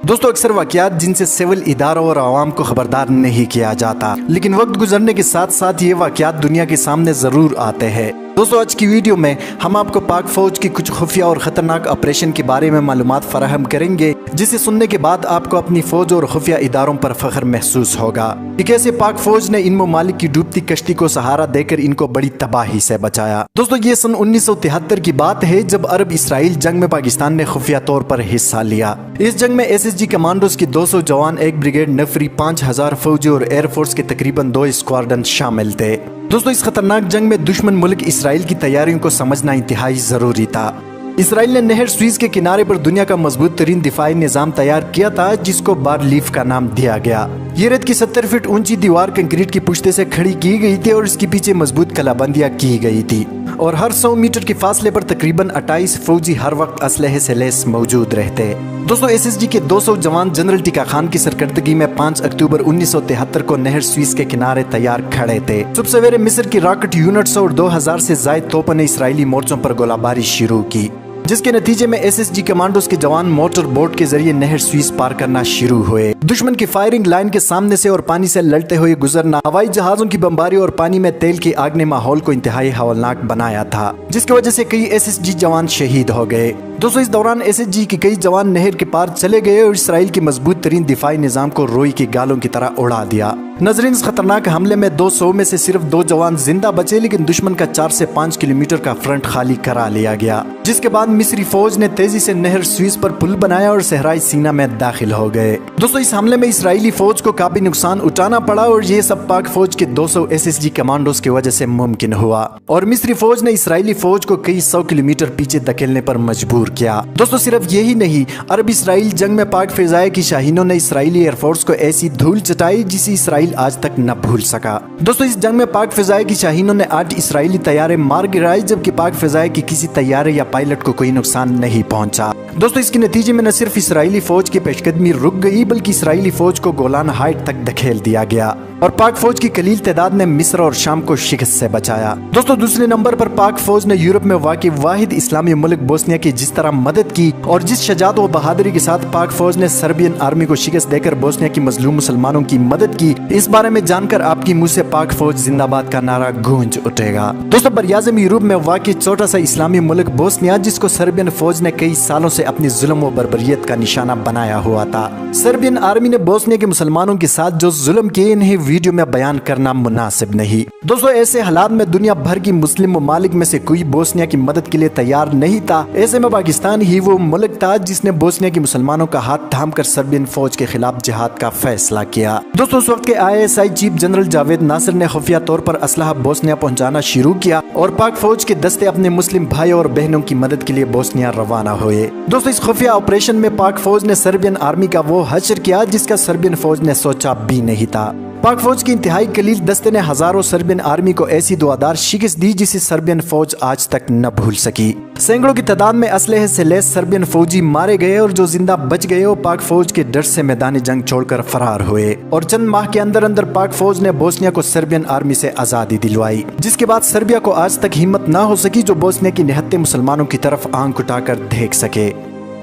دوستو اکثر واقعات جن سے سول اداروں اور عوام کو خبردار نہیں کیا جاتا، لیکن وقت گزرنے کے ساتھ ساتھ یہ واقعات دنیا کے سامنے ضرور آتے ہیں۔ دوستو آج کی ویڈیو میں ہم آپ کو پاک فوج کی کچھ خفیہ اور خطرناک آپریشن کے بارے میں معلومات فراہم کریں گے، جسے سننے کے بعد آپ کو اپنی فوج اور خفیہ اداروں پر فخر محسوس ہوگا کہ کیسے پاک فوج نے ان ممالک کی ڈوبتی کشتی کو سہارا دے کر ان کو بڑی تباہی سے بچایا۔ دوستو یہ سن 1973 کی بات ہے جب عرب اسرائیل جنگ میں پاکستان نے خفیہ طور پر حصہ لیا۔ اس جنگ میں ایس ایس جی کمانڈوز کی 200 جوان، 1 بریگیڈ نفری، 5000 فوجی اور ایئر فورس کے تقریباً 2 اسکواڈرن شامل تھے۔ دوستو اس خطرناک جنگ میں دشمن ملک اسرائیل کی تیاریوں کو سمجھنا انتہائی ضروری تھا۔ اسرائیل نے نہر سوئز کے کنارے پر دنیا کا مضبوط ترین دفاعی نظام تیار کیا تھا، جس کو بار لیف کا نام دیا گیا۔ یہ ریت کی 70 فٹ اونچی دیوار کنکریٹ کی پشتے سے کھڑی کی گئی تھی اور اس کے پیچھے مضبوط کلا بندیاں کی گئی تھی، اور ہر 100 میٹر کے فاصلے پر تقریباً 28 فوجی ہر وقت اسلحے سے لیس موجود رہتے۔ دوستو ایس ایس جی کے 200 جوان جنرل ٹیکا خان کی سرکردگی میں 5 اکتوبر 1973 کو نہر سوئز کے کنارے تیار کھڑے تھے۔ صبح سویرے مصر کی راکٹ یونٹس اور 2000 سے زائد توپوں نے اسرائیلی مورچوں پر گولہ باری شروع کی، جس کے نتیجے میں ایس ایس جی کمانڈوز کے جوان موٹر بوٹ کے ذریعے نہر سوئز پار کرنا شروع ہوئے۔ دشمن کی فائرنگ لائن کے سامنے سے اور پانی سے لڑتے ہوئے گزرنا، ہوائی جہازوں کی بمباری اور پانی میں تیل کی آگ نے ماحول کو انتہائی ہولناک بنایا تھا، جس کی وجہ سے کئی ایس ایس جی جوان شہید ہو گئے۔ دوستو اس دوران ایس ایس جی کے کئی جوان نہر کے پار چلے گئے اور اسرائیل کے مضبوط ترین دفاعی نظام کو روئی کی گالوں کی طرح اڑا دیا۔ ناظرین اس خطرناک حملے میں 200 میں سے صرف 2 جوان زندہ بچے، لیکن دشمن کا 4 سے 5 کلومیٹر کا فرنٹ خالی کرا لیا گیا، جس کے بعد مصری فوج نے تیزی سے نہر سوئز پر پل بنایا اور صحرائی سینا میں داخل ہو گئے۔ دوستو اس حملے میں اسرائیلی فوج کو کافی نقصان اٹھانا پڑا، اور یہ سب پاک فوج کے 200 ایس ایس جی کمانڈوز کی وجہ سے ممکن ہوا، اور مصری فوج نے اسرائیلی فوج کو کئی 100 کلومیٹر پیچھے دھکیلنے پر مجبور کیا۔ دوستو صرف یہی نہیں، عرب اسرائیل جنگ میں پاک فضائیہ کی شاہینوں نے اسرائیلی ایئر فورس کو ایسی دھول چٹائی جسے اسرائیل آج تک نہ بھول سکا۔ دوستو اس جنگ میں پاک فضائیہ کی شاہینوں نے 8 اسرائیلی طیارے مار گرائے، جبکہ پاک فضائیہ کی کسی طیارے یا پائلٹ کو کوئی نقصان نہیں پہنچا۔ دوستو اس کے نتیجے میں نہ صرف اسرائیلی فوج کی پیش قدمی رک گئی، بلکہ اسرائیلی فوج کو گولان ہائٹ تک دھکیل دیا گیا، اور پاک فوج کی قلیل تعداد نے مصر اور شام کو شکست سے بچایا۔ دوستو دوسرے نمبر پر پاک فوج نے یورپ میں واقع واحد اسلامی ملک بوسنیا کی جس طرح مدد کی، اور جس شجاعت و بہادری کے ساتھ پاک فوج نے سربین آرمی کو شکست دے کر بوسنیا کی مظلوم مسلمانوں کی مدد کی، اس بارے میں جان کر آپ کی منہ سے پاک فوج زندہ باد کا نعرہ گونج اٹھے گا۔ دوستو براعظم یورپ میں واقع چھوٹا سا اسلامی ملک بوسنیا، جس کو سربین فوج نے کئی سالوں سے اپنی ظلم و بربریت کا نشانہ بنایا ہوا تھا، سربین آرمی نے بوسنیا کے مسلمانوں کے ساتھ جو ظلم کیے انہیں ویڈیو میں بیان کرنا مناسب نہیں۔ دوستو ایسے حالات میں دنیا بھر کی مسلم ممالک میں سے کوئی بوسنیا کی مدد کے لیے تیار نہیں تھا۔ ایسے میں پاکستان ہی وہ ملک تھا جس نے بوسنیا کے مسلمانوں کا ہاتھ تھام کر سربین فوج کے خلاف جہاد کا فیصلہ کیا۔ دوستو اس وقت کے ISI چیف جنرل جاوید ناصر نے خفیہ طور پر اسلحہ بوسنیا پہنچانا شروع کیا، اور پاک فوج کے دستے اپنے مسلم بھائی اور بہنوں کی مدد کے لیے بوسنیا روانہ ہوئے۔ دوستو اس خفیہ آپریشن میں پاک فوج نے سربین آرمی کا وہ حشر کیا جس کا سربین فوج نے سوچا بھی نہیں تھا۔ پاک فوج کی انتہائی قلیل دستے نے ہزاروں سربین آرمی کو ایسی دعادار شکست دی جسے سربین فوج آج تک نہ بھول سکی۔ سینکڑوں کی تعداد میں اسلحے سے لیس سربین فوجی مارے گئے، اور جو زندہ بچ گئے وہ پاک فوج کے ڈر سے میدان جنگ چھوڑ کر فرار ہوئے، اور چند ماہ کے اندر اندر پاک فوج نے بوسنیا کو سربین آرمی سے آزادی دلوائی، جس کے بعد سربیا کو آج تک ہمت نہ ہو سکی جو بوسنیا کی نہتے مسلمانوں کی طرف آنکھ اٹھا کر دیکھ سکے۔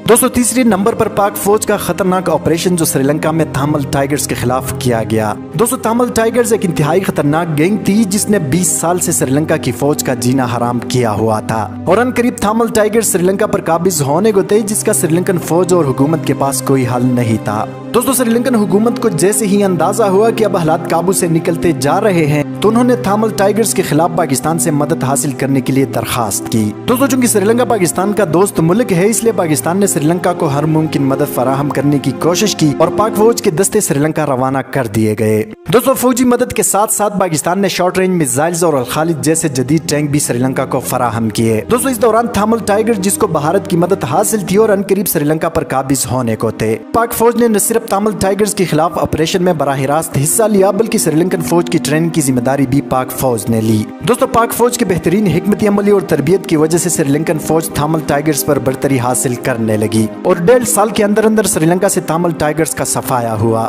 دوستو تیسرے نمبر پر پاک فوج کا خطرناک آپریشن جو سری لنکا میں تامل ٹائیگرز کے خلاف کیا گیا۔ دوستو تامل ٹائیگرز ایک انتہائی خطرناک گینگ تھی جس نے 20 سال سے سری لنکا کی فوج کا جینا حرام کیا ہوا تھا، اور ان قریب تامل ٹائیگرز سری لنکا پر قابض ہونے کو تھے، جس کا سری لنکن فوج اور حکومت کے پاس کوئی حل نہیں تھا۔ دوستو سری لنکن حکومت کو جیسے ہی اندازہ ہوا کہ اب حالات قابو سے نکلتے جا رہے ہیں، تو انہوں نے تامل ٹائیگرز کے خلاف پاکستان سے مدد حاصل کرنے کے لیے درخواست کی۔ دوستو چونکہ سری لنکا پاکستان کا دوست ملک ہے، اس لیے پاکستان نے سری لنکا کو ہر ممکن مدد فراہم کرنے کی کوشش کی، اور پاک فوج کے دستے سری لنکا روانہ کر دیے گئے۔ دوستو فوجی مدد کے ساتھ ساتھ پاکستان نے شارٹ رینج میزائلز اور الخالد جیسے جدید ٹینک بھی سری لنکا کو فراہم کیے۔ دوستو اس دوران تامل ٹائیگر جس کو بھارت کی مدد حاصل تھی اور عنقریب سری لنکا پر قابض ہونے کو تھے، پاک فوج نے نہ صرف تامل ٹائیگرز کے خلاف آپریشن میں براہ راست حصہ لیا، بلکہ سری لنکن فوج کی ٹریننگ کی ذمہ داری بھی پاک فوج نے لی۔ دوستو پاک فوج کے بہترین حکمت عملی اور تربیت کی وجہ سے سری لنکن فوج تامل ٹائیگرز پر برتری حاصل کرنے لگی، اور 1.5 سال کے اندر اندر سری لنکا سے تامل ٹائیگرز کا صفایا ہوا۔